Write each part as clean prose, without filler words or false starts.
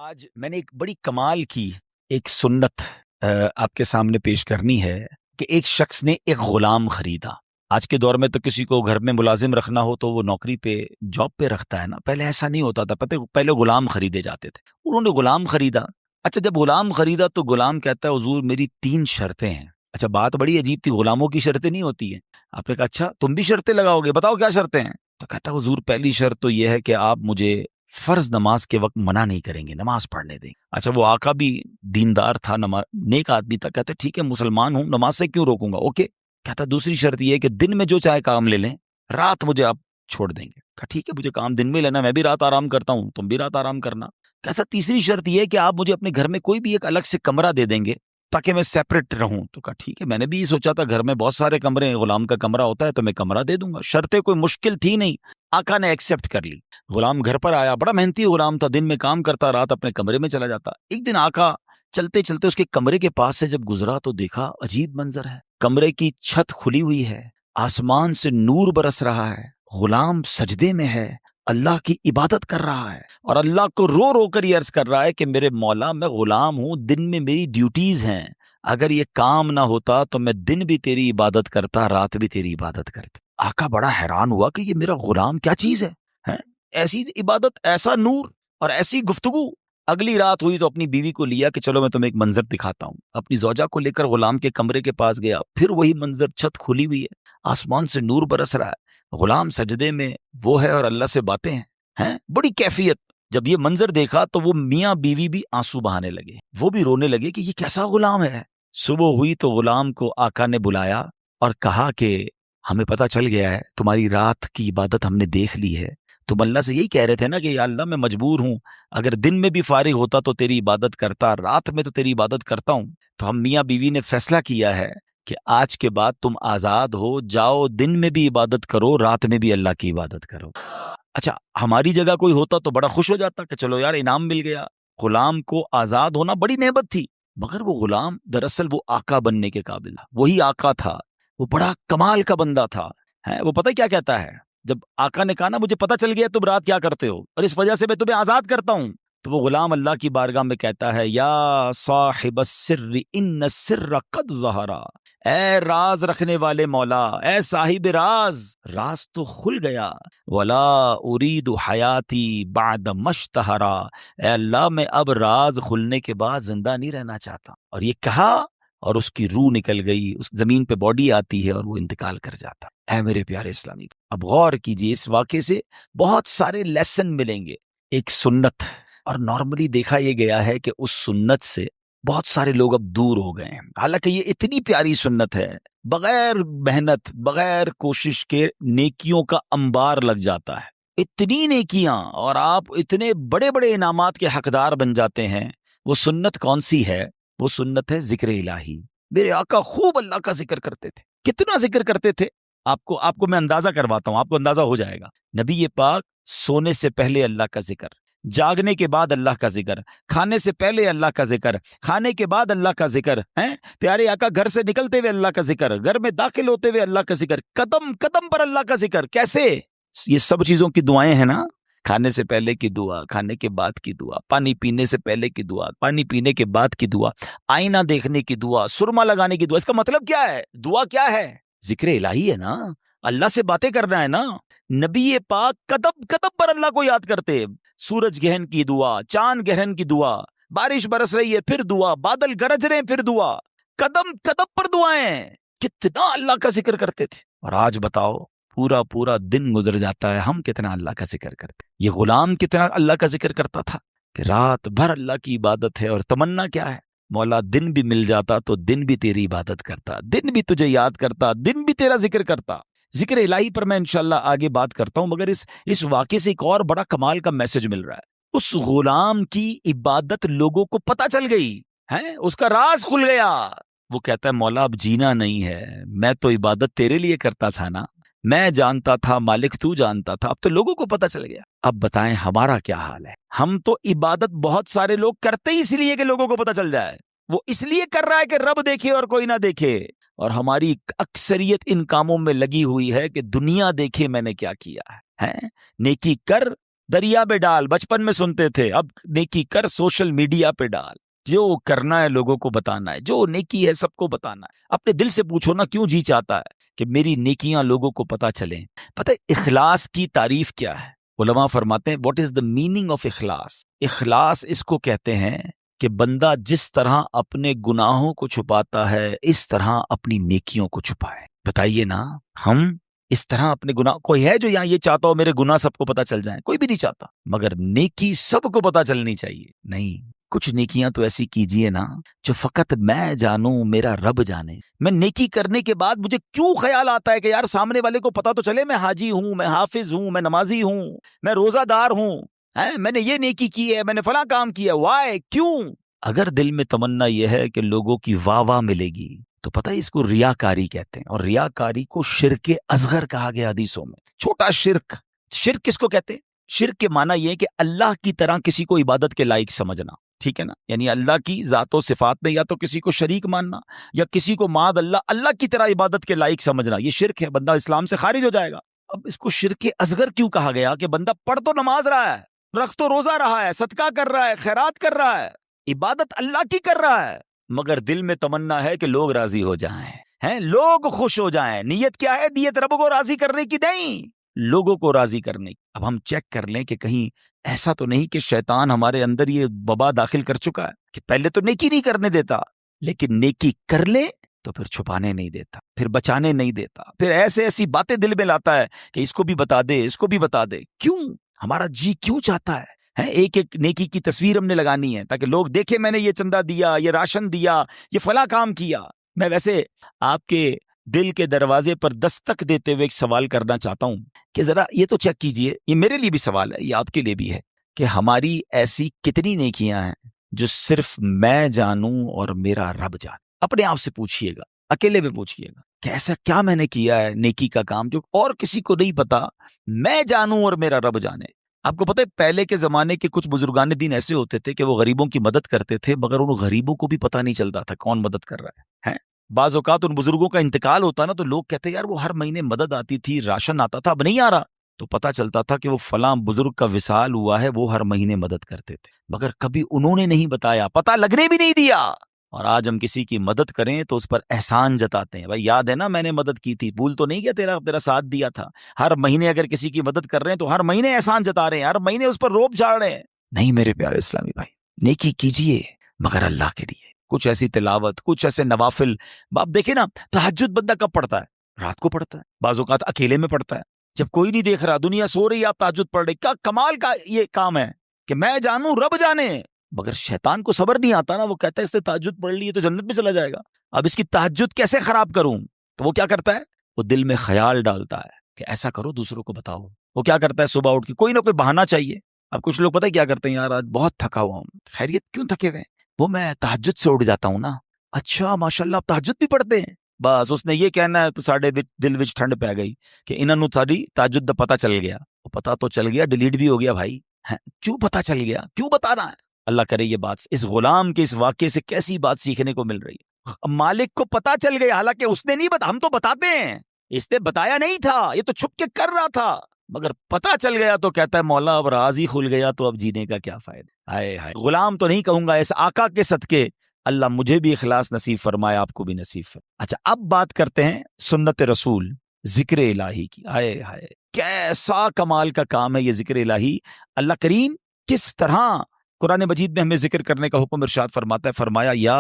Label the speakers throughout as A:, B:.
A: آج میں نے ایک بڑی کمال کی ایک سنت آپ کے سامنے پیش کرنی ہے کہ ایک شخص نے ایک غلام خریدا۔ آج کے دور میں تو کسی کو گھر میں ملازم رکھنا ہو تو وہ نوکری پہ جاب پہ رکھتا ہے نا، پہلے ایسا نہیں ہوتا تھا، پہلے غلام خریدے جاتے تھے۔ انہوں نے غلام خریدا۔ اچھا، جب غلام خریدا تو غلام کہتا ہے حضور میری 3 شرطیں ہیں۔ اچھا، بات بڑی عجیب تھی، غلاموں کی شرطیں نہیں ہوتی ہیں۔ آپ نے کہا اچھا تم بھی شرطیں لگاؤ گے، بتاؤ کیا شرطیں ہیں؟ تو کہتا حضور پہلی شرط تو یہ ہے کہ آپ مجھے فرض نماز کے وقت منع نہیں کریں گے، نماز پڑھنے دیں۔ اچھا، وہ آقا بھی دیندار تھا، نیک آدمی تھا، کہتے ٹھیک ہے مسلمان ہوں، نماز سے کیوں روکوں گا، اوکے۔ کہتا دوسری شرط یہ ہے کہ دن میں جو چاہے کام لے لیں، رات مجھے آپ چھوڑ دیں گے۔ کہا ٹھیک ہے، مجھے کام دن میں لینا، میں بھی رات آرام کرتا ہوں، تم بھی رات آرام کرنا۔ کہتا تیسری شرط یہ ہے کہ آپ مجھے اپنے گھر میں کوئی بھی ایک الگ سے کمرہ دے دیں گے تاکہ میں سیپریٹ رہوں۔ تو کہا ٹھیک ہے، میں نے بھی یہ سوچا تھا گھر میں بہت سارے کمرے ہیں، غلام کا کمرہ ہوتا ہے تو میں کمرہ دے دوں گا۔ شرطیں کوئی مشکل تھی نہیں، آقا نے ایکسیپٹ کر لی۔ غلام گھر پر آیا، بڑا محنتی غلام تھا، دن میں کام کرتا، رات اپنے کمرے میں چلا جاتا۔ ایک دن آقا چلتے چلتے اس کے کمرے کے پاس سے جب گزرا تو دیکھا عجیب منظر ہے، کمرے کی چھت کھلی ہوئی ہے، آسمان سے نور برس رہا ہے، غلام سجدے میں ہے، اللہ کی عبادت کر رہا ہے اور اللہ کو رو رو کر یہ عرض کر رہا ہے کہ میرے مولا میں غلام ہوں، دن میں میری ڈیوٹیز ہیں، اگر یہ کام نہ ہوتا تو میں دن بھی تیری عبادت کرتا، رات بھی تیری عبادت کرتا۔ آقا بڑا حیران ہوا کہ یہ میرا غلام کیا چیز ہے، ایسی عبادت، ایسا نور اور ایسی گفتگو۔ اگلی رات ہوئی تو اپنی بیوی کو لیا کہ چلو میں تمہیں ایک منظر دکھاتا ہوں۔ اپنی زوجہ کو لے کر غلام کے کمرے کے پاس گیا، پھر وہی منظر، چھت کھلی ہوئی ہے، آسمان سے نور برس رہا ہے، غلام سجدے میں وہ ہے اور اللہ سے باتیں ہیں، بڑی کیفیت۔ جب یہ منظر دیکھا تو وہ میاں بیوی بھی آنسو بہانے لگے، وہ بھی رونے لگے کہ یہ کیسا غلام ہے۔ صبح ہوئی تو غلام کو آقا نے بلایا اور کہا کہ ہمیں پتہ چل گیا ہے تمہاری رات کی عبادت ہم نے دیکھ لی ہے، تم اللہ سے یہی کہہ رہے تھے نا کہ یا اللہ میں مجبور ہوں، اگر دن میں بھی فارغ ہوتا تو تیری عبادت کرتا، رات میں تو تیری عبادت کرتا ہوں۔ تو ہم میاں بیوی نے فیصلہ کیا ہے کہ آج کے بعد تم آزاد ہو، جاؤ دن میں بھی عبادت کرو، رات میں بھی اللہ کی عبادت کرو۔ اچھا، ہماری جگہ کوئی ہوتا تو بڑا خوش ہو جاتا کہ چلو یار انعام مل گیا، غلام کو آزاد ہونا بڑی نعمت تھی، مگر وہ غلام دراصل وہ آقا بننے کے قابل تھا، وہی آقا تھا، وہ بڑا کمال کا بندہ تھا۔ وہ پتہ کیا کہتا ہے، جب آقا نے کہا نا مجھے پتہ چل گیا تم رات کیا کرتے ہو اور اس وجہ سے میں تمہیں آزاد کرتا ہوں، تو وہ غلام اللہ کی بارگاہ میں کہتا ہے یا صاحب السر ان السر قد ظہر، اے راز رکھنے والے مولا، اے صاحب راز، راز تو کھل گیا، ولا ارید حیاتی بعد مشتہرا، اے اللہ میں اب راز کھلنے کے بعد زندہ نہیں رہنا چاہتا۔ اور یہ کہا اور اس کی روح نکل گئی، اس زمین پہ باڈی آتی ہے اور وہ انتقال کر جاتا۔ اے میرے پیارے اسلامی، اب غور کیجئے، اس واقعے سے بہت سارے لیسن ملیں گے۔ ایک سنت، اور نارملی دیکھا یہ گیا ہے کہ اس سنت سے بہت سارے لوگ اب دور ہو گئے ہیں، حالانکہ یہ اتنی پیاری سنت ہے، بغیر محنت، بغیر کوشش کے نیکیوں کا انبار لگ جاتا ہے، اتنی نیکیاں، اور آپ اتنے بڑے بڑے انعامات کے حقدار بن جاتے ہیں۔ وہ سنت کون سی ہے؟ وہ سنت ہے ذکر الہی۔ میرے آقا خوب اللہ کا ذکر کرتے تھے، کتنا ذکر کرتے تھے، آپ کو میں اندازہ کرواتا ہوں، آپ کو اندازہ ہو جائے گا۔ نبی پاک سونے سے پہلے اللہ کا ذکر، جاگنے کے بعد اللہ کا ذکر، کھانے سے پہلے اللہ کا ذکر، کھانے کے بعد اللہ کا ذکر، پیارے آقا گھر سے نکلتے ہوئے اللہ کا ذکر، گھر میں داخل ہوتے ہوئے اللہ کا ذکر، قدم قدم پر اللہ کا ذکر۔ کیسے؟ یہ سب چیزوں کی دعائیں ہیں نا، کھانے سے پہلے کی دعا، کھانے کے بعد کی دعا، پانی پینے سے پہلے کی دعا، پانی پینے کے بعد کی دعا، آئینہ دیکھنے کی دعا، سرما لگانے کی دعا۔ اس کا مطلب کیا ہے؟ دعا کیا ہے؟ ذکر الہی ہے نا، اللہ سے باتیں کرنا ہے نا۔ نبی پاک قدم قدم پر اللہ کو یاد کرتے، سورج گرہن کی دعا، چاند گرہن کی دعا، بارش برس رہی ہے پھر دعا، بادل گرج رہے ہیں پھر دعا، قدم قدم پر دعائیں، کتنا اللہ کا ذکر کرتے تھے۔ اور آج بتاؤ، پورا پورا دن گزر جاتا ہے، ہم کتنا اللہ کا ذکر کرتے؟ یہ غلام کتنا اللہ کا ذکر کرتا تھا کہ رات بھر اللہ کی عبادت ہے، اور تمنا کیا ہے؟ مولا دن بھی مل جاتا تو دن بھی تیری عبادت کرتا، دن بھی تجھے یاد کرتا، دن بھی تیرا ذکر کرتا۔ ذکر الہی پر میں انشاءاللہ آگے بات کرتا ہوں، مگر اس واقعے سے ایک اور بڑا کمال کا میسج مل رہا ہے۔ اس غلام کی عبادت لوگوں کو پتہ چل گئی ہے، اس کا راز کھل گیا۔ وہ کہتا ہے مولا اب جینا نہیں ہے، میں تو عبادت تیرے لیے کرتا تھا نا، میں جانتا تھا مالک تو جانتا تھا، اب تو لوگوں کو پتہ چل گیا۔ اب بتائیں ہمارا کیا حال ہے؟ ہم تو عبادت بہت سارے لوگ کرتے ہی اس لیے کہ لوگوں کو پتہ چل جائے، وہ اس لیے کر رہا ہے کہ رب دیکھے اور کوئی نہ دیکھے، اور ہماری اکثریت ان کاموں میں لگی ہوئی ہے کہ دنیا دیکھے میں نے کیا کیا ہے۔ نیکی کر دریا میں ڈال بچپن میں سنتے تھے، اب نیکی کر سوشل میڈیا پہ ڈال، جو کرنا ہے لوگوں کو بتانا ہے، جو نیکی ہے سب کو بتانا ہے۔ اپنے دل سے پوچھو نا کیوں جی چاہتا ہے کہ میری نیکیاں لوگوں کو پتا چلیں۔ پتہ ہے اخلاص کی تعریف کیا ہے؟ علماء فرماتے ہیں what is the meaning of اخلاص؟ اخلاص اس کو کہتے ہیں کہ بندہ جس طرح اپنے گناہوں کو چھپاتا ہے اس طرح اپنی نیکیوں کو چھپائے۔ بتائیے نا، ہم اس طرح اپنے گناہ، کوئی ہے جو یہاں یہ چاہتا ہو میرے گناہ سب کو پتا چل جائیں؟ کوئی بھی نہیں چاہتا، مگر نیکی سب کو پتا چلنی چاہیے۔ نہیں، کچھ نیکیاں تو ایسی کیجئے نا جو فقط میں جانوں، میرا رب جانے۔ میں نیکی کرنے کے بعد مجھے کیوں خیال آتا ہے کہ یار سامنے والے کو پتا تو چلے میں حاجی ہوں، میں حافظ ہوں، میں نمازی ہوں، میں روزہ دار ہوں، میں نے یہ نیکی کی ہے، میں نے فلاں کام کیا، وائے، کیوں؟ اگر دل میں تمنا یہ ہے کہ لوگوں کی واہ واہ ملے گی تو پتہ ہے اس کو ریاکاری کہتے ہیں، اور ریاکاری کو شرک اصغر کہا گیا حدیثوں میں، چھوٹا شرک۔ شرک کس کو کہتے ہیں؟ شرک کے معنی یہ ہے کہ اللہ کی طرح کسی کو عبادت کے لائق سمجھنا، ٹھیک ہے نا؟ یعنی اللہ کی ذات و صفات میں یا تو کسی کو شریک ماننا یا کسی کو معاذ اللہ کی طرح عبادت کے لائق سمجھنا، یہ شرک ہے، بندہ اسلام سے خارج ہو جائے گا۔ اب اس کو شرک اصغر کیوں کہا گیا؟ کہ بندہ پڑھ تو نماز رہا ہے، رکھ تو روزہ رہا ہے، صدقہ کر رہا ہے، خیرات کر رہا ہے، عبادت اللہ کی کر رہا ہے، مگر دل میں تمنا ہے کہ لوگ راضی ہو جائیں، لوگ خوش ہو جائیں۔ نیت کیا ہے؟ نیت رب کو راضی کرنے کی نہیں، لوگوں کو راضی کرنے کی۔ اب ہم چیک کر لیں کہ کہیں ایسا تو نہیں کہ شیطان ہمارے اندر یہ وبا داخل کر چکا ہے کہ پہلے تو نیکی نہیں کرنے دیتا، لیکن نیکی کر لے تو پھر چھپانے نہیں دیتا، پھر بچانے نہیں دیتا، پھر ایسی باتیں دل میں لاتا ہے کہ اس کو بھی بتا دے، اس کو بھی بتا دے۔ کیوں؟ ہمارا جی کیوں چاہتا ہے ایک ایک نیکی کی تصویر ہم نے لگانی ہے تاکہ لوگ دیکھیں میں نے یہ چندہ دیا، یہ راشن دیا، یہ فلاں کام کیا۔ میں ویسے آپ کے دل کے دروازے پر دستک دیتے ہوئے ایک سوال کرنا چاہتا ہوں کہ ذرا یہ تو چیک کیجئے، یہ میرے لیے بھی سوال ہے، یہ آپ کے لیے بھی ہے، کہ ہماری ایسی کتنی نیکیاں ہیں جو صرف میں جانوں اور میرا رب جانے؟ اپنے آپ سے پوچھئے گا، اکیلے میں پوچھئے گا کہ ایسا کیا میں نے کیا ہے نیکی کا کام جو اور کسی کو نہیں پتا، میں جانوں اور میرا رب جانے۔ آپ کو پتہ ہے پہلے کے زمانے کے کچھ بزرگان دین ایسے ہوتے تھے کہ وہ غریبوں کی مدد کرتے تھے، مگر ان غریبوں کو بھی پتہ نہیں چلتا تھا کون مدد کر رہا ہے۔ بعض اوقات ان بزرگوں کا انتقال ہوتا نا تو لوگ کہتے یار وہ ہر مہینے مدد آتی تھی، راشن آتا تھا، اب نہیں آ رہا، تو پتہ چلتا تھا کہ وہ فلاں بزرگ کا وصال ہوا ہے، وہ ہر مہینے مدد کرتے تھے، مگر کبھی انہوں نے نہیں بتایا، پتہ لگنے بھی نہیں دیا۔ اور آج ہم کسی کی مدد کریں تو اس پر احسان جتاتے ہیں، بھائی یاد ہے نا میں نے مدد کی تھی، بھول تو نہیں گیا، تیرا ساتھ دیا تھا۔ ہر مہینے اگر کسی کی مدد کر رہے ہیں تو ہر مہینے احسان جتا رہے ہیں، ہر مہینے اس پر روب جھاڑ رہے ہیں۔ نہیں میرے پیارے اسلامی بھائی، نیکی کیجئے مگر اللہ کے لیے، کچھ ایسی تلاوت، کچھ ایسے نوافل۔ آپ دیکھیں نا تہجد بندہ کب پڑھتا ہے؟ رات کو پڑھتا ہے، بعض اوقات اکیلے میں پڑھتا ہے، جب کوئی نہیں دیکھ رہا، دنیا سو رہی ہے، آپ تہجد پڑھ رہے۔ کیا کمال کا یہ کام ہے کہ میں جانوں رب جانے، مگر شیطان کو صبر نہیں آتا نا، وہ کہتا ہے اس نے تہجد پڑھ لی ہے تو جنت میں چلا جائے گا، اب اس کی تہجد کیسے خراب کروں؟ تو وہ کیا کرتا ہے؟ وہ دل میں خیال ڈالتا ہے کہ ایسا کرو دوسروں کو بتاؤ۔ وہ کیا کرتا ہے؟ صبح اٹھ کے کوئی نہ کوئی بہانہ چاہیے۔ اب کچھ لوگ پتہ ہے کیا کرتے ہیں؟ یار آج بہت تھکا ہوا ہوں۔ خیریت؟ کیوں تھکے ہوئے؟ وہ میں تہجد سے اٹھ جاتا ہوں نا۔ اچھا ماشاءاللہ آپ تہجد بھی پڑھتے ہیں؟ بس اس نے یہ کہنا ہے تو ساڑھے دل وچ ٹھنڈ پہ گئی کہ انہاں نوں ساری تہجد دا پتہ چل گیا۔ وہ پتہ تو چل گیا، ڈیلیٹ بھی ہو گیا بھائی۔ کیوں پتہ چل گیا؟ کیوں بتانا ہے؟ اللہ کرے یہ بات اس غلام کے اس واقعے سے کیسی بات سیکھنے کو مل رہی ہے۔ مالک کو پتہ چل گیا، حالانکہ اس نے نہیں ہم تو بتاتے ہیں، اس نے بتایا نہیں تھا، یہ تو چھپ کے کر رہا تھا، مگر پتہ چل گیا تو کہتا ہے مولا اب راز ہی کھل گیا تو اب جینے کا کیا فائدہ۔ ہائے ہائے، غلام تو نہیں کہوں گا، اس آقا کے صدقے اللہ مجھے بھی اخلاص نصیب فرمائے، آپ کو بھی نصیب فرمائے۔ اچھا اب بات کرتے ہیں سنت رسول، ذکر الہی کی۔ ہائے ہائے کیسا کمال کا کام ہے یہ ذکر الہی۔ اللہ کریم کس طرح قرآن مجید میں ہمیں ذکر کرنے کا حکم ارشاد فرماتا ہے، فرمایا یا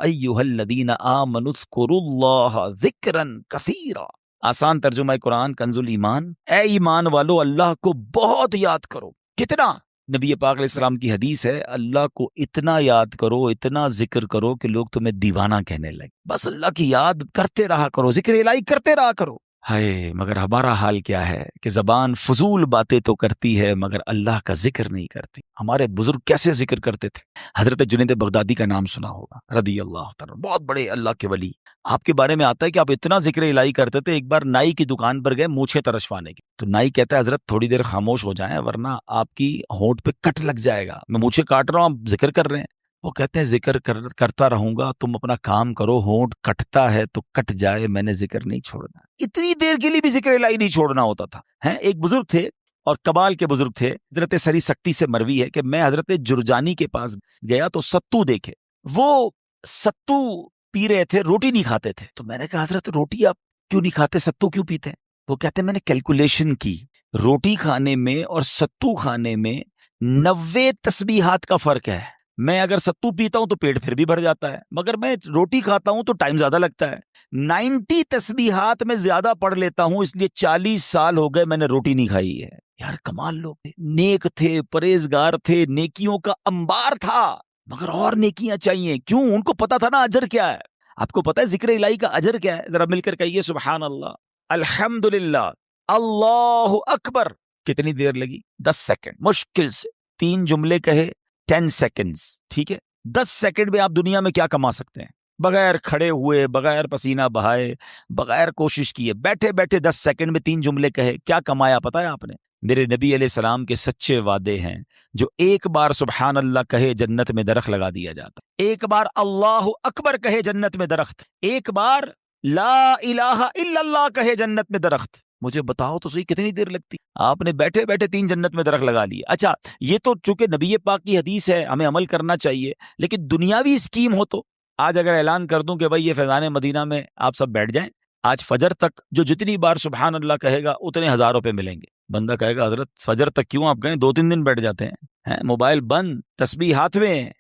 A: ایھا الذین آمنوا اذکروا اللہ ذکرا کثیرا۔ آسان ترجمہ قرآن کنز الایمان، اے ایمان والو اللہ کو بہت یاد کرو۔ کتنا؟ نبی پاک علیہ السلام کی حدیث ہے، اللہ کو اتنا یاد کرو، اتنا ذکر کرو کہ لوگ تمہیں دیوانہ کہنے لگے۔ بس اللہ کی یاد کرتے رہا کرو، ذکر الہی کرتے رہا کرو۔ ہائے مگر ہمارا حال کیا ہے کہ زبان فضول باتیں تو کرتی ہے مگر اللہ کا ذکر نہیں کرتی۔ ہمارے بزرگ کیسے ذکر کرتے تھے؟ حضرت جنید بغدادی کا نام سنا ہوگا رضی اللہ تعالیٰ، بہت بڑے اللہ کے ولی۔ آپ کے بارے میں آتا ہے کہ آپ اتنا ذکر الہی کرتے تھے، ایک بار نائی کی دکان پر گئے مونچھیں ترشوانے کی، تو نائی کہتا ہے حضرت تھوڑی دیر خاموش ہو جائیں ورنہ آپ کی ہونٹ پہ کٹ لگ جائے گا، میں مونچھیں کاٹ رہا ہوں آپ ذکر کر رہے ہیں۔ وہ کہتے ہیں ذکر کرتا رہوں گا، تم اپنا کام کرو، ہونٹ کٹتا ہے تو کٹ جائے، میں نے ذکر نہیں چھوڑنا۔ اتنی دیر کے لیے بھی ذکر الہی نہیں چھوڑنا ہوتا تھا۔ ایک بزرگ تھے اور کمال کے بزرگ تھے. حضرت سری سکتی سے مروی ہے کہ میں حضرت جرجانی کے پاس گیا تو ستو دیکھے. وہ ستو پی رہے تھے, روٹی نہیں کھاتے تھے. تو میں نے کہا حضرت روٹی آپ کیوں نہیں کھاتے, ستو کیوں پیتے ہیں؟ وہ کہتے ہیں میں نے کیلکولیشن کی, روٹی کھانے میں اور ستو کھانے میں 90 تسبیحات کا فرق ہے. میں اگر ستو پیتا ہوں تو پیٹ پھر بھی بھر جاتا ہے, مگر میں روٹی کھاتا ہوں تو ٹائم زیادہ لگتا ہے. 90 تسبیحات میں زیادہ پڑھ لیتا ہوں, اس لیے 40 سال ہو گئے میں نے روٹی نہیں کھائی ہے. یار کمال لوگ تھے, نیک تھے, پرہیزگار تھے, نیکیوں کا انبار تھا, مگر اور نیکیاں چاہیے. کیوں؟ ان کو پتا تھا نا اجر کیا ہے. آپ کو پتا ہے ذکر الہی کا اجر کیا ہے؟ ذرا مل کر کہیے سبحان اللہ, الحمدللہ, اللہ اکبر. کتنی دیر لگی؟ 10 سیکنڈ مشکل سے. 3 جملے کہے 10 سیکنڈز, ٹھیک ہے. 10 سیکنڈ میں آپ دنیا میں کیا کما سکتے ہیں؟ بغیر کھڑے ہوئے, بغیر پسینہ بہائے, بغیر کوشش کیے, بیٹھے بیٹھے 10 سیکنڈ میں 3 جملے کہے, کیا کمایا پتا ہے آپ نے؟ میرے نبی علیہ السلام کے سچے وعدے ہیں, جو ایک بار سبحان اللہ کہے جنت میں درخت لگا دیا جاتا, ایک بار اللہ اکبر کہے جنت میں درخت, ایک بار لا الہ الا اللہ کہے جنت میں درخت. مجھے بتاؤ تو صحیح کتنی دیر لگتی؟ آپ نے بیٹھے بیٹھے 3 جنت میں درخت لگا لیے. اچھا یہ تو چونکہ نبی پاک کی حدیث ہے, ہمیں عمل کرنا چاہیے, لیکن دنیاوی اسکیم ہو تو آج اگر اعلان کر دوں کہ بھائی یہ فیضان مدینہ میں آپ سب بیٹھ جائیں, آج فجر تک جو جتنی بار سبحان اللہ کہے گا اتنے 1000 روپے ملیں گے. بندہ کہے گا حضرت فجر تک کیوں آپ گئے, 2-3 دن بیٹھ جاتے ہیں, موبائل بند, تسبیح ہاتھ میں,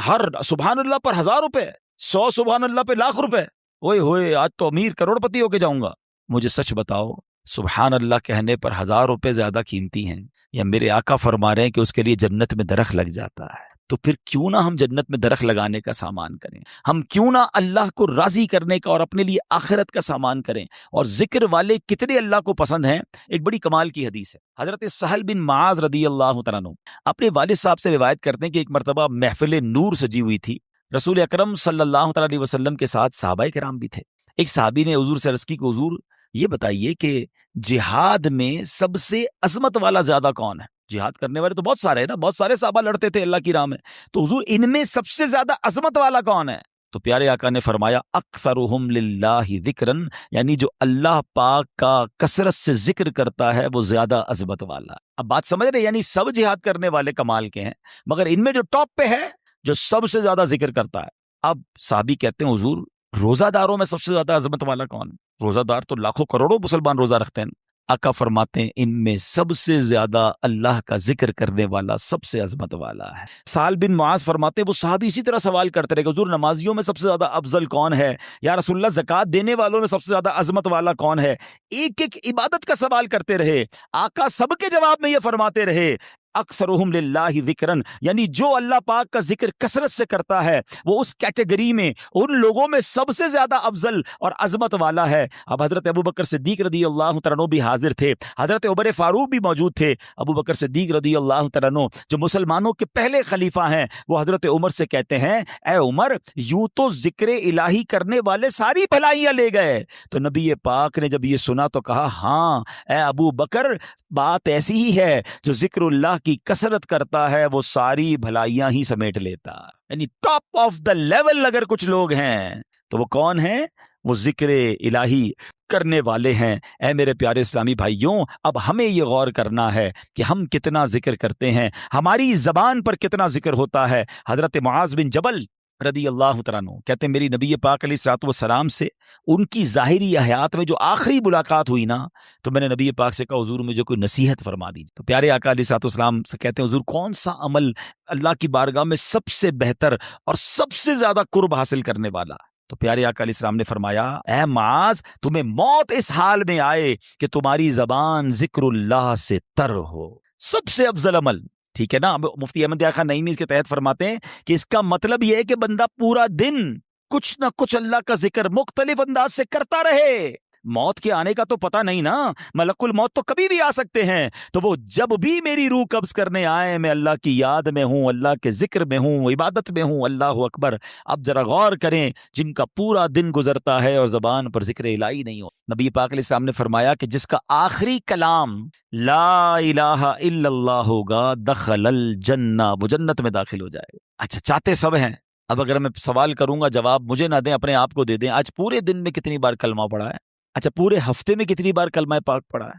A: ہر سبحان اللہ پر 1000 روپے, 100 سبحان اللہ پہ لاکھ روپے. اوئے ہوئے آج تو امیر کروڑ پتی ہو کے جاؤں گا. مجھے سچ بتاؤ, سبحان اللہ کہنے پر 1000 روپے زیادہ قیمتی ہیں, یا میرے آقا فرما رہے ہیں کہ اس کے لیے جنت میں درخت لگ جاتا ہے؟ تو پھر کیوں نہ ہم جنت میں درخت لگانے کا سامان کریں, ہم کیوں نہ اللہ کو راضی کرنے کا اور اپنے لیے آخرت کا سامان کریں. اور ذکر والے کتنے اللہ کو پسند ہیں. ایک بڑی کمال کی حدیث ہے, حضرت سہل بن معاذ رضی اللہ تعالیٰ عنہ اپنے والد صاحب سے روایت کرتے ہیں کہ ایک مرتبہ محفل نور سجی ہوئی تھی. رسول اکرم صلی اللہ تعالیٰ علیہ وسلم کے ساتھ صحابہ کرام بھی تھے. ایک صحابی نے حضور سے عرض کی کہ حضور یہ بتائیے کہ جہاد میں سب سے عظمت والا زیادہ کون ہے؟ جہاد کرنے والے تو بہت سارے ہیں نا, بہت سارے صحابہ لڑتے تھے اللہ کی راہ میں, تو حضور ان میں سب سے زیادہ عظمت والا کون ہے؟ تو پیارے آقا نے فرمایا اکثرہم للہ ذکرن, یعنی جو اللہ پاک کا کثرت سے ذکر کرتا ہے وہ زیادہ عظمت والا. اب بات سمجھ رہے, یعنی سب جہاد کرنے والے کمال کے ہیں, مگر ان میں جو ٹاپ پہ ہے, جو سب سے زیادہ ذکر کرتا ہے. اب صحابی کہتے ہیں حضور روزہ داروں میں سب سے زیادہ عظمت والا کون؟ روزہ دار تو لاکھوں کروڑوں مسلمان روزہ رکھتے ہیں. آقا فرماتے ہیں ان میں سب سے زیادہ اللہ کا ذکر کرنے والا سب سے عظمت والا ہے. سہل بن معاذ فرماتے ہیں وہ صحابی اسی طرح سوال کرتے رہے کہ حضور نمازیوں میں سب سے زیادہ افضل کون ہے, یا رسول اللہ زکوٰۃ دینے والوں میں سب سے زیادہ عظمت والا کون ہے. ایک ایک عبادت کا سوال کرتے رہے. آقا سب کے جواب میں یہ فرماتے رہے اکثرہم للہ ذکرن, یعنی جو اللہ پاک کا ذکر کثرت سے کرتا ہے وہ اس کیٹیگری میں ان لوگوں میں سب سے زیادہ افضل اور عظمت والا ہے. اب حضرت ابوبکر صدیق رضی اللہ تعالیٰ عنہ بھی حاضر تھے, حضرت عمر فاروق بھی موجود تھے. ابوبکر صدیق رضی اللہ تعالیٰ عنہ جو مسلمانوں کے پہلے خلیفہ ہیں, وہ حضرت عمر سے کہتے ہیں اے عمر یوں تو ذکر الہی کرنے والے ساری بھلائیاں لے گئے. تو نبی پاک نے جب یہ سنا تو کہا ہاں اے ابو بکر, بات ایسی ہی ہے, جو ذکر اللہ کی کثرت کرتا ہے وہ ساری بھلائیاں ہی سمیٹ لیتا. یعنی ٹاپ آف دا لیول اگر کچھ لوگ ہیں تو وہ کون ہیں؟ وہ ذکر الہی کرنے والے ہیں. اے میرے پیارے اسلامی بھائیوں, اب ہمیں یہ غور کرنا ہے کہ ہم کتنا ذکر کرتے ہیں, ہماری زبان پر کتنا ذکر ہوتا ہے. حضرت معاذ بن جبل رضی اللہ تعالیٰ عنہ کہتے ہیں میری نبی پاک علیہ الصلوۃ والسلام سے ان کی ظاہری حیات میں جو آخری ملاقات ہوئی نا, تو میں نے نبی پاک سے کہا حضور مجھے کوئی نصیحت فرما دیجیے. تو پیارے آقا علیہ الصلوۃ والسلام سے کہتے ہیں حضور کون سا عمل اللہ کی بارگاہ میں سب سے بہتر اور سب سے زیادہ قرب حاصل کرنے والا؟ تو پیارے آقا علیہ السلام نے فرمایا اے معاذ تمہیں موت اس حال میں آئے کہ تمہاری زبان ذکر اللہ سے تر ہو, سب سے افضل عمل. ٹھیک ہے نا. مفتی احمد خان نعیمی اس کے تحت فرماتے ہیں کہ اس کا مطلب یہ ہے کہ بندہ پورا دن کچھ نہ کچھ اللہ کا ذکر مختلف انداز سے کرتا رہے. موت کے آنے کا تو پتہ نہیں نا, ملک الموت تو کبھی بھی آ سکتے ہیں. تو وہ جب بھی میری روح قبض کرنے آئے میں اللہ کی یاد میں ہوں, اللہ کے ذکر میں ہوں, عبادت میں ہوں. اللہ اکبر. اب ذرا غور کریں جن کا پورا دن گزرتا ہے اور زبان پر ذکر الہی نہیں ہو. نبی پاک علیہ السلام نے فرمایا کہ جس کا آخری کلام لا الہ الا اللہ ہوگا دخل الجنہ, وہ جنت میں داخل ہو جائے گا. اچھا چاہتے سب ہیں. اب اگر میں سوال کروں گا جواب مجھے نہ دیں, اپنے آپ کو دے دیں. آج پورے دن میں کتنی بار کلمہ پڑھا ہے؟ اچھا پورے ہفتے میں کتنی بار کلمہ پاک پڑھا ہے؟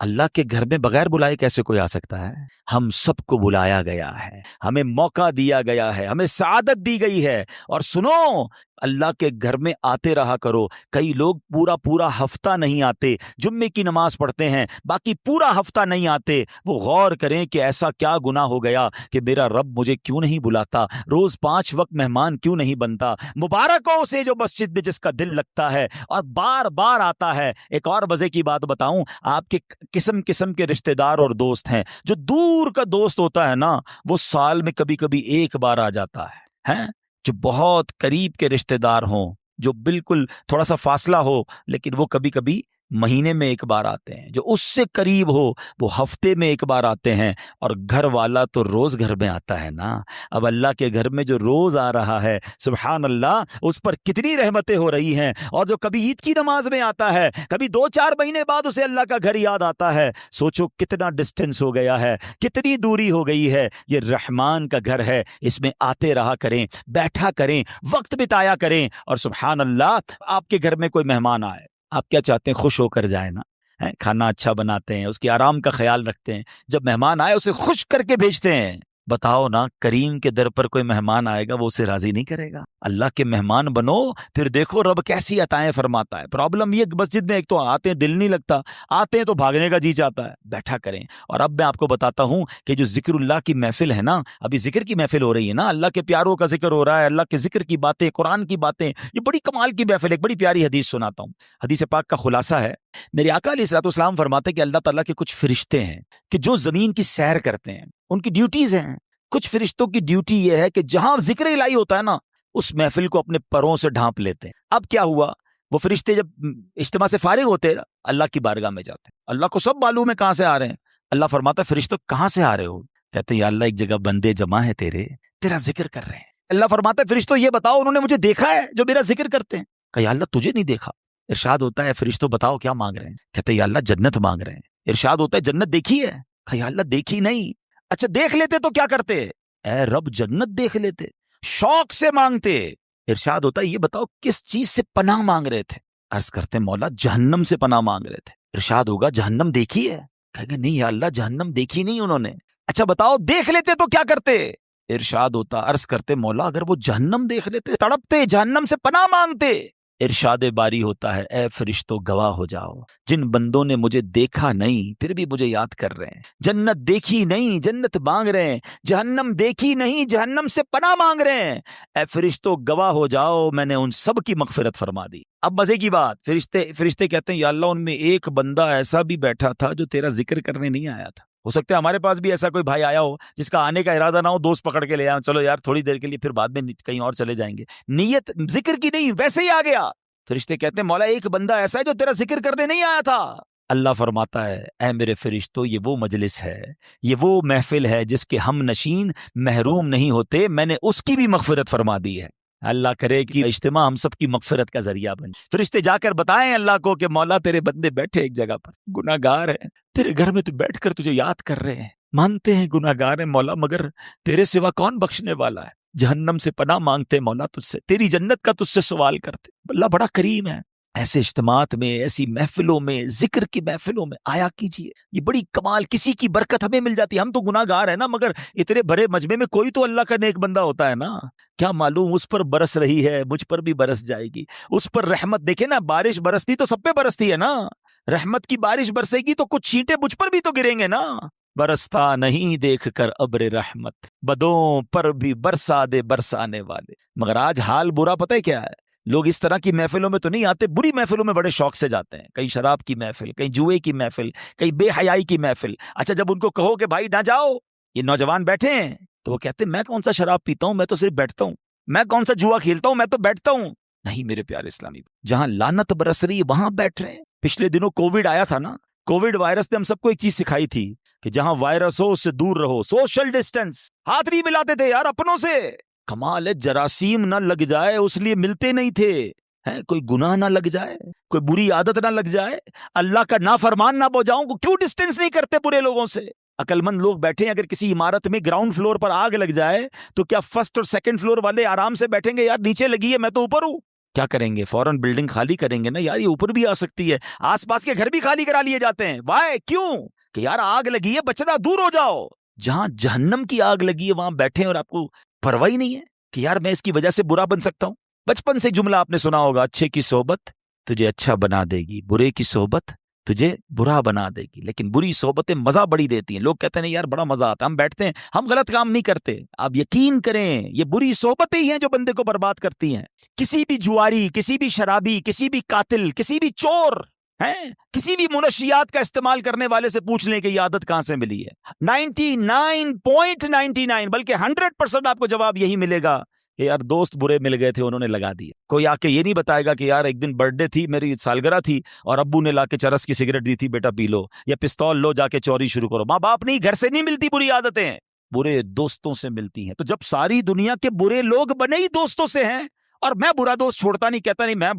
A: اللہ کے گھر میں بغیر بلائے کیسے کوئی آ سکتا ہے؟ ہم سب کو بلایا گیا ہے، ہمیں موقع دیا گیا ہے، ہمیں سعادت دی گئی ہے۔ اور سنو، اللہ کے گھر میں آتے رہا کرو۔ کئی لوگ پورا پورا ہفتہ نہیں آتے، جمعے کی نماز پڑھتے ہیں، باقی پورا ہفتہ نہیں آتے۔ وہ غور کریں کہ ایسا کیا گناہ ہو گیا کہ میرا رب مجھے کیوں نہیں بلاتا، روز 5 وقت مہمان کیوں نہیں بنتا۔ مبارک ہو اسے جو مسجد میں جس کا دل لگتا ہے اور بار بار آتا ہے۔ ایک اور مزے کی بات بتاؤں، آپ کے قسم قسم کے رشتہ دار اور دوست ہیں۔ جو دور کا دوست ہوتا ہے نا، وہ سال میں کبھی کبھی ایک بار آ جاتا ہے۔ جو بہت قریب کے رشتہ دار ہوں، جو بالکل تھوڑا سا فاصلہ ہو، لیکن وہ کبھی کبھی مہینے میں ایک بار آتے ہیں۔ جو اس سے قریب ہو وہ ہفتے میں ایک بار آتے ہیں، اور گھر والا تو روز گھر میں آتا ہے نا۔ اب اللہ کے گھر میں جو روز آ رہا ہے، سبحان اللہ، اس پر کتنی رحمتیں ہو رہی ہیں۔ اور جو کبھی عید کی نماز میں آتا ہے، کبھی 2-4 مہینے بعد اسے اللہ کا گھر یاد آتا ہے۔ سوچو کتنا ڈسٹینس ہو گیا ہے، کتنی دوری ہو گئی ہے۔ یہ رحمان کا گھر ہے، اس میں آتے رہا کریں، بیٹھا کریں، وقت بتایا کریں۔ اور سبحان اللہ، آپ کے گھر میں کوئی مہمان آئے، آپ کیا چاہتے ہیں؟ خوش ہو کر جائے نا۔ کھانا اچھا بناتے ہیں، اس کی آرام کا خیال رکھتے ہیں۔ جب مہمان آئے اسے خوش کر کے بھیجتے ہیں۔ بتاؤ نا، کریم کے در پر کوئی مہمان آئے گا وہ اسے راضی نہیں کرے گا؟ اللہ کے مہمان بنو، پھر دیکھو رب کیسی عطائیں فرماتا ہے۔ پرابلم یہ مسجد میں ایک تو آتے ہیں دل نہیں لگتا، آتے ہیں تو بھاگنے کا جی چاہتا ہے۔ بیٹھا کریں۔ اور اب میں آپ کو بتاتا ہوں کہ جو ذکر اللہ کی محفل ہے نا، ابھی ذکر کی محفل ہو رہی ہے نا، اللہ کے پیاروں کا ذکر ہو رہا ہے، اللہ کے ذکر کی باتیں، قرآن کی باتیں، یہ بڑی کمال کی محفل ہے۔ ایک بڑی پیاری حدیث سناتا ہوں، حدیث پاک کا خلاصہ ہے۔ میرے آقا علیہ الصلوۃ والسلام فرماتے ہیں کہ اللہ تعالیٰ کے کچھ فرشتے ہیں کہ جو زمین کی سیر کرتے ہیں، ان کی ڈیوٹیز ہیں۔ کچھ فرشتوں کی ڈیوٹی یہ ہے کہ جہاں ذکر الہی ہوتا ہے نا، اس محفل کو اپنے پروں سے ڈھانپ لیتے ہیں۔ اب کیا ہوا، وہ فرشتے جب اجتماع سے فارغ ہوتے ہیں اللہ کی بارگاہ میں جاتے ہیں۔ اللہ کو سب معلوم ہے کہاں سے آ رہے ہیں۔ اللہ فرماتا ہے فرشتوں کہاں سے آ رہے ہو؟ کہتے ہیں یا اللہ ایک جگہ بندے جمع ہے تیرا ذکر کر رہے ہیں۔ اللہ فرماتا ہے فرشتوں یہ بتاؤ انہوں نے مجھے دیکھا ہے جو میرا ذکر کرتے ہیں؟ کہ یا اللہ تجھے نہیں دیکھا۔ ارشاد ہوتا ہے فرشتوں بتاؤ کیا مانگ رہے ہیں؟ کہتے ہیں یا اللہ جنت مانگ رہے ہیں۔ ارشاد ہوتا ہے جنت دیکھی ہے؟ کہ یا اللہ دیکھی نہیں۔ اچھا دیکھ لیتے تو کیا کرتے؟ اے رب جنت دیکھ لیتے، شوق سے مانگتے۔ ارشاد ہوتا ہے یہ بتاؤ کس چیز سے پناہ مانگ رہے تھے؟ عرض کرتے مولا جہنم سے پناہ مانگ رہے تھے۔ ارشاد ہوگا جہنم دیکھی ہے؟ کہیں گے نہیں یا اللہ جہنم دیکھی نہیں انہوں نے۔ اچھا بتاؤ دیکھ لیتے تو کیا کرتے؟ ارشاد ہوتا عرض کرتے مولا اگر وہ جہنم دیکھ لیتے تڑپتے، جہنم سے پناہ مانگتے۔ ارشاد باری ہوتا ہے اے فرشتوں گواہ ہو جاؤ، جن بندوں نے مجھے دیکھا نہیں پھر بھی مجھے یاد کر رہے ہیں، جنت دیکھی نہیں جنت مانگ رہے ہیں، جہنم دیکھی نہیں جہنم سے پناہ مانگ رہے ہیں، اے فرشتوں گواہ ہو جاؤ میں نے ان سب کی مغفرت فرما دی۔ اب مزے کی بات، فرشتے کہتے ہیں یا اللہ ان میں ایک بندہ ایسا بھی بیٹھا تھا جو تیرا ذکر کرنے نہیں آیا تھا۔ ہو سکتا ہے ہمارے پاس بھی ایسا کوئی بھائی آیا ہو جس کا آنے کا ارادہ نہ ہو، دوست پکڑ کے لے آؤ، چلو یار تھوڑی دیر کے لیے پھر بعد میں کہیں اور چلے جائیں گے، نیت ذکر کی نہیں ویسے ہی آ گیا۔ فرشتے کہتے ہیں مولا ایک بندہ ایسا ہے جو تیرا ذکر کرنے نہیں آیا تھا۔ اللہ فرماتا ہے اے میرے فرشتوں یہ وہ مجلس ہے، یہ وہ محفل ہے جس کے ہم نشین محروم نہیں ہوتے، میں نے اس کی بھی مغفرت فرما دی ہے۔ اللہ کرے کہ اجتماع ہم سب کی مغفرت کا ذریعہ بنے۔ فرشتے جا کر بتائیں اللہ کو کہ مولا تیرے بندے بیٹھے ایک جگہ پر گناہ گار ہیں، تیرے گھر میں تو بیٹھ کر تجھے یاد کر رہے ہیں، مانتے ہیں گناہ گار ہیں مولا، مگر تیرے سوا کون بخشنے والا ہے؟ جہنم سے پناہ مانگتے مولا تجھ سے، تیری جنت کا تجھ سے سوال کرتے۔ اللہ بڑا کریم ہے۔ ایسے اجتماعات میں، ایسی محفلوں میں، ذکر کی محفلوں میں آیا کیجیے، یہ بڑی کمال، کسی کی برکت ہمیں مل جاتی ہے۔ ہم تو گناہ گار ہیں نا، مگر اتنے بڑے مجمع میں کوئی تو اللہ کا نیک بندہ ہوتا ہے نا، کیا معلوم اس پر برس رہی ہے، مجھ پر بھی برس جائے گی، اس پر رحمت۔ دیکھیں نا بارش برستی تو سب پہ برستی ہے نا، رحمت کی بارش برسے گی تو کچھ چھینٹے مجھ پر بھی تو گریں گے نا۔ برستا نہیں دیکھ کر ابر رحمت، بدوں پر بھی برسا دے برسانے والے۔ مگر آج حال برا پتہ ہے کیا ہے، لوگ اس طرح کی محفلوں میں تو نہیں آتے، بری محفلوں میں بڑے شوق سے جاتے ہیں، کہیں شراب کی محفل، کہیں جوئے کی محفل، کہیں بے حیائی کی محفل۔ اچھا جب ان کو کہو کہ بھائی نہ جاؤ، یہ نوجوان بیٹھے ہیں، تو وہ کہتے ہیں میں کون سا شراب پیتا ہوں، میں تو صرف بیٹھتا ہوں، میں کون سا جوا کھیلتا ہوں، میں تو بیٹھتا ہوں۔ نہیں میرے پیارے اسلامی، جہاں لعنت برس رہی وہاں بیٹھ رہے ہیں۔ پچھلے دنوں کووڈ آیا تھا نا، کووڈ وائرس نے ہم سب کو ایک چیز سکھائی تھی کہ جہاں وائرس ہو اس سے دور رہو، سوشل ڈسٹینس، ہاتھ نہیں ملاتے تھے یار اپنوں سے۔ کمال ہے، جراثیم نہ لگ جائے اس لیے ملتے نہیں تھے، کوئی گناہ نہ لگ جائے، کوئی بری عادت نہ لگ جائے، اللہ کا نافرمان نہ ہو جاؤں، کیوں ڈسٹینس نہیں کرتے برے لوگوں سے؟ عقل مند لوگ بیٹھے ہیں، اگر کسی عمارت میں گراؤنڈ فلور پر آگ لگ جائے تو کیا فرسٹ اور سیکنڈ فلور والے آرام سے بیٹھیں گے یار نیچے لگی ہے میں تو اوپر ہوں؟ کیا کریں گے؟ فوراً بلڈنگ خالی کریں گے نا یار، یہ اوپر بھی آ سکتی ہے، آس پاس کے گھر بھی خالی کرا لیے جاتے ہیں. وائے؟ کیوں؟ کہ یار آگ لگی ہے، بچنا دور ہو جاؤ. جہاں جہنم کی آگ لگی ہے وہاں بیٹھے اور آپ کو پرواہ ہی نہیں ہے کہ یار میں اس کی وجہ سے برا بن سکتا ہوں. بچپن سے جملہ آپ نے سنا ہوگا، اچھے کی صحبت تجھے اچھا بنا دے گی، برے کی صحبت تجھے برا بنا دے گی. لیکن بری صحبتیں مزہ بڑی دیتی ہیں. لوگ کہتے ہیں یار بڑا مزہ آتا ہے، ہم بیٹھتے ہیں، ہم غلط کام نہیں کرتے. آپ یقین کریں یہ بری صحبتیں ہی ہیں جو بندے کو برباد کرتی ہیں. کسی بھی جواری، کسی بھی شرابی، کسی بھی قاتل، کسی بھی چور ہیں، کسی بھی منشیات کا استعمال کرنے والے سے پوچھ لیں کہ یہ عادت کہاں سے ملی ہے، 99.99 بلکہ 100% آپ کو جواب یہی ملے گا کہ یار دوست برے مل گئے تھے، انہوں نے لگا دی. کوئی آ کے یہ نہیں بتائے گا کہ یار ایک دن برتھ ڈے تھی، میری سالگرہ تھی اور ابو نے لا کے چرس کی سگریٹ دی تھی، بیٹا پی لو، یا پستول لو جا کے چوری شروع کرو. ماں باپ نہیں، گھر سے نہیں ملتی بری عادتیں، برے دوستوں سے ملتی ہیں. تو جب ساری دنیا کے برے لوگ بنے ہی دوستوں سے ہیں، اور میں برا دوست چھوڑتا نہیں، کہتا نہیں میں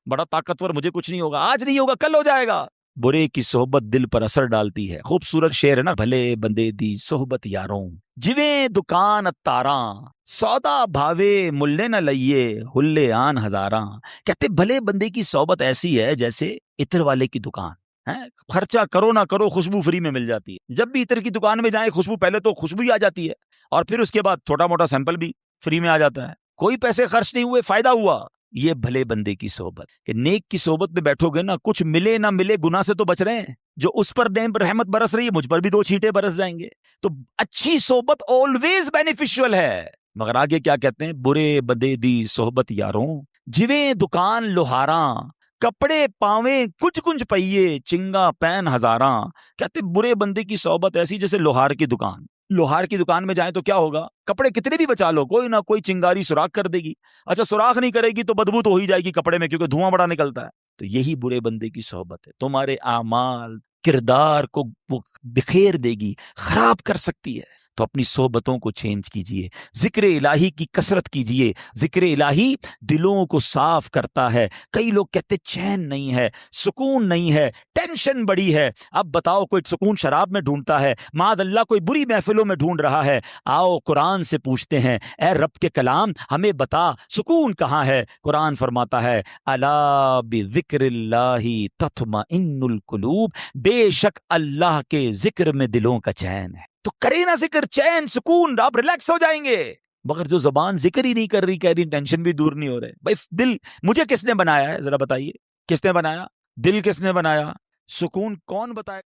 A: بڑا طاقتور، مجھے کچھ نہیں ہوگا، آج نہیں ہوگا کل ہو جائے گا. برے کی صحبت دل پر اثر ڈالتی ہے. خوبصورت شعر ہے نا، بھلے بندے دی صحبت یاروں، جویں دکان اتاراں، سودا بھاوے ملے نہ لئیے، ہلے آن ہزاراں. کہتے بھلے بندے کی صحبت ایسی ہے جیسے عطر والے کی دکان ہے، خرچہ کرو نہ کرو خوشبو فری میں مل جاتی ہے. جب بھی عطر کی دکان میں جائیں، خوشبو پہلے تو خوشبو ہی آ جاتی ہے، اور پھر اس کے بعد چھوٹا موٹا سیمپل بھی فری میں آ جاتا ہے. کوئی پیسے خرچ نہیں ہوئے، فائدہ ہوا. یہ بھلے بندے کی صحبت. کہ نیک کی صحبت میں بیٹھو گے نا، کچھ ملے نہ ملے گناہ سے تو بچ رہے ہیں. جو اس پر رحمت برس رہی ہے، مجھ پر بھی 2 چھینٹے برس جائیں گے. تو اچھی صحبت آلویز بینیفیشل ہے. مگر آگے کیا کہتے ہیں؟ برے بدے دی صحبت یاروں، جویں دکان لوہاراں، کپڑے پاویں کچھ کنج پئیے، چنگا پین ہزاراں. کہتے برے بندے کی صحبت ایسی جیسے لوہار کی دکان. لوہار کی دکان میں جائیں تو کیا ہوگا؟ کپڑے کتنے بھی بچا لو، کوئی نہ کوئی چنگاری سوراخ کر دے گی. اچھا سوراخ نہیں کرے گی تو بدبو تو ہو ہی جائے گی کپڑے میں، کیونکہ دھواں بڑا نکلتا ہے. تو یہی برے بندے کی صحبت ہے، تمہارے اعمال کردار کو وہ بکھیر دے گی، خراب کر سکتی ہے. تو اپنی صحبتوں کو چینج کیجئے، ذکر الہی کی کثرت کیجئے. ذکر الہی دلوں کو صاف کرتا ہے. کئی لوگ کہتے چین نہیں ہے، سکون نہیں ہے، ٹینشن بڑی ہے. اب بتاؤ کوئی سکون شراب میں ڈھونڈتا ہے، معاذ اللہ کوئی بری محفلوں میں ڈھونڈ رہا ہے. آؤ قرآن سے پوچھتے ہیں، اے رب کے کلام ہمیں بتا سکون کہاں ہے. قرآن فرماتا ہے الا بذکر اللہ تطمئن القلوب، بے شک اللہ کے ذکر میں دلوں کا چین ہے. تو کرے نا ذکر، چین سکون، آپ ریلیکس ہو جائیں گے. مگر جو زبان ذکر ہی نہیں کر رہی، کہہ رہی ٹینشن بھی دور نہیں ہو رہے. بھائی دل مجھے کس نے بنایا ہے؟ ذرا بتائیے، کس نے بنایا؟ دل کس نے بنایا؟ سکون کون بتائے؟